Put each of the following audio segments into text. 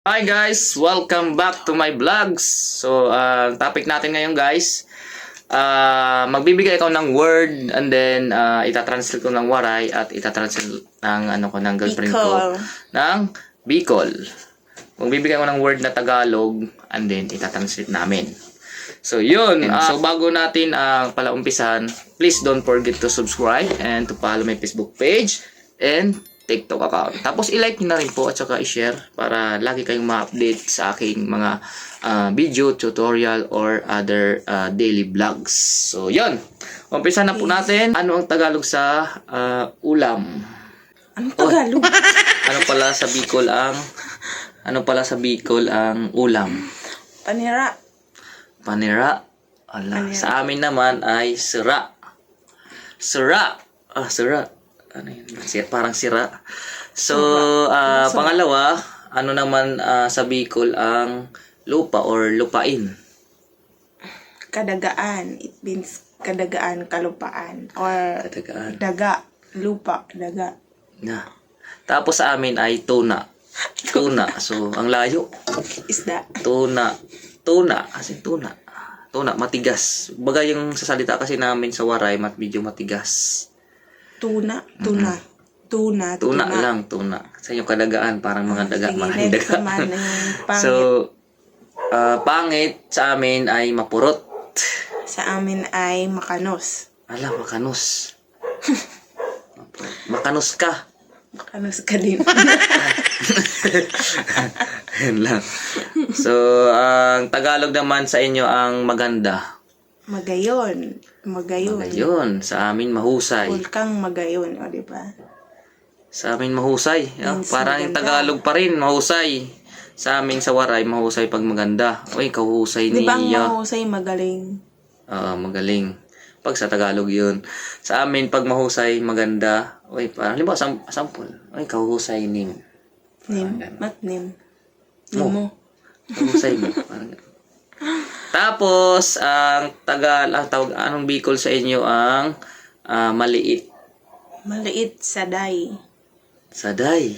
Hi guys! Welcome back to my vlogs. So, topic natin ngayon guys, magbibigay ako ng word and then itatranslate ko ng waray at itatranslate ng girlfriend ko ng Bicol. Magbibigay ako ng word na Tagalog and then itatranslate namin. So, yun. So, bago natin pala umpisan, please don't forget to subscribe and to follow my Facebook page and TikTok account. Tapos i-like nyo na rin po at saka i-share para lagi kayong ma-update sa aking mga video, tutorial, or other daily vlogs. So, yun. Umpisa na po natin. Ano ang Tagalog sa ulam? Anong Tagalog? Ano pala sa Bicol ang ulam? Panira. Panira. Ala. Sa amin naman ay sira. Sira. Sira. Ano yun? Parang sira. So, pangalawa, ano naman sa Bicol ang lupa or lupain? Kadagaan. It means kadagaan, kalupaan. Or Kadagaan. daga. Lupa, daga. Na. Tapos sa amin ay tuna. Tuna. So, ang layo. Isda. Tuna. Tuna. Kasi tuna. Tuna, matigas. Bagay yung sasalita kasi namin sa Waray, medyo matigas. Tuna. Tuna. Tuna. Tuna lang, tuna. Sa yung kadagaan, parang mga daga, maraming daga. Pangit. So, pangit sa amin ay mapurot. Sa amin ay makanos. Ala, makanos. Makanos ka. Makanos ka din. Yan lang. So, ang Tagalog naman sa inyo ang maganda. Magayon. Magayon. Magayon. Sa amin, mahusay. Pulkang magayon. O, diba? Sa amin, mahusay. Parang maganda. Tagalog pa rin, mahusay. Sa amin, sa Waray, mahusay pag maganda. Uy, kahusay Di ba ang niya. mahusay magaling? Magaling. Pag sa Tagalog yun. Sa amin, pag mahusay, maganda. Uy, parang, halimbawa, sample. Uy, kahusay nim. Nim? Mat nim? Nim mo? Kahusay mo. Parang ganun. Tapos, ang tawag, anong Bicol sa inyo ang maliit? Maliit, saday. Saday.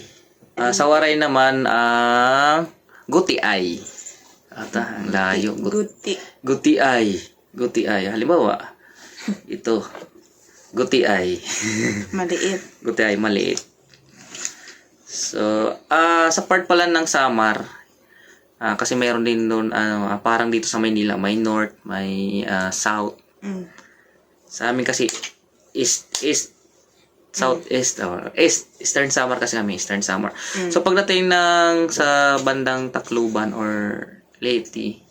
Sa Waray naman, gutiay. Ang layo. Guti. Gutiay. Gutiay. Halimbawa, ito. Gutiay. Maliit. Gutiay, maliit. So, sa part pala ng Samar, kasi mayroon din doon, parang dito sa Maynila, may north, may south. Sa amin kasi, east, southeast, or eastern Samar kasi kami, eastern Samar. So, pagdating ng sa bandang Tacloban or Leyte,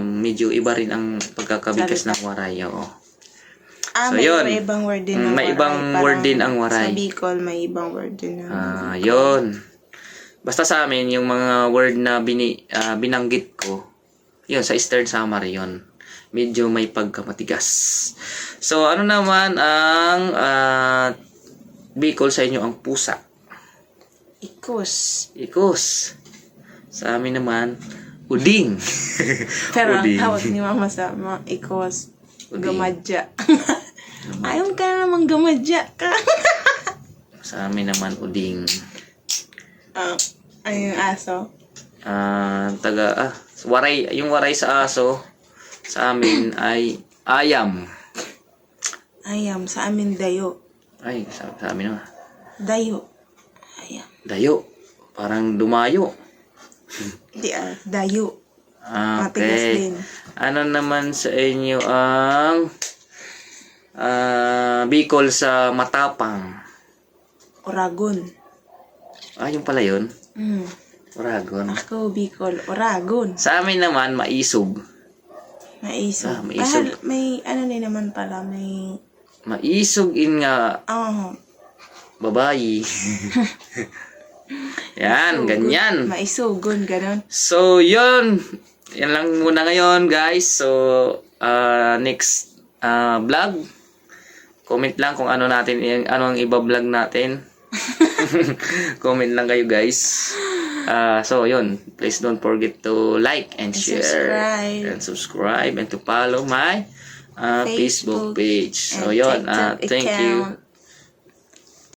medyo iba rin ang pagkakabigas ng Waray. So, yun. May ibang word din ang may Waray. ibang word din ang Waray. Sa Bicol, may ibang word din ang yun. Basta sa amin, yung mga word na binanggit ko, yun, sa Eastern Samar yun. Medyo may pagkamatigas. So, ano naman ang Bicol sa inyo ang pusa? Ikos. Ikos. Sa amin naman, uding. Pero ang Uding. tawag ni mama sa mga ikos, Uding. gamadya. Ayaw ka namang gamadya ka. Sa amin naman, uding. Ano yung aso? Waray, yung waray sa aso, sa amin ay ayam. Ayam. Sa amin, dayo. Ay, sa amin naman. Dayo. Ayam. Dayo. Parang dumayo. Hindi dayo. Matigas Okay. din. Ano naman sa inyo ang Bicol sa matapang? Oragon. Yung pala yun. Oragon. Ako, Bicol. Oragon. Sa amin naman, maisog. Maisog. Maisog. May ano din naman pala. May... Maisog in nga babayi. Yan, ganyan. Maisugon, ganon. So, yun. Yan lang muna ngayon, guys. So, next vlog. Comment lang kung ano ang iba-vlog natin. Comment lang kayo, guys. So, yun. Please don't forget to like and share. Subscribe. And to follow my Facebook page. So, and yun. TikTok Thank you. account.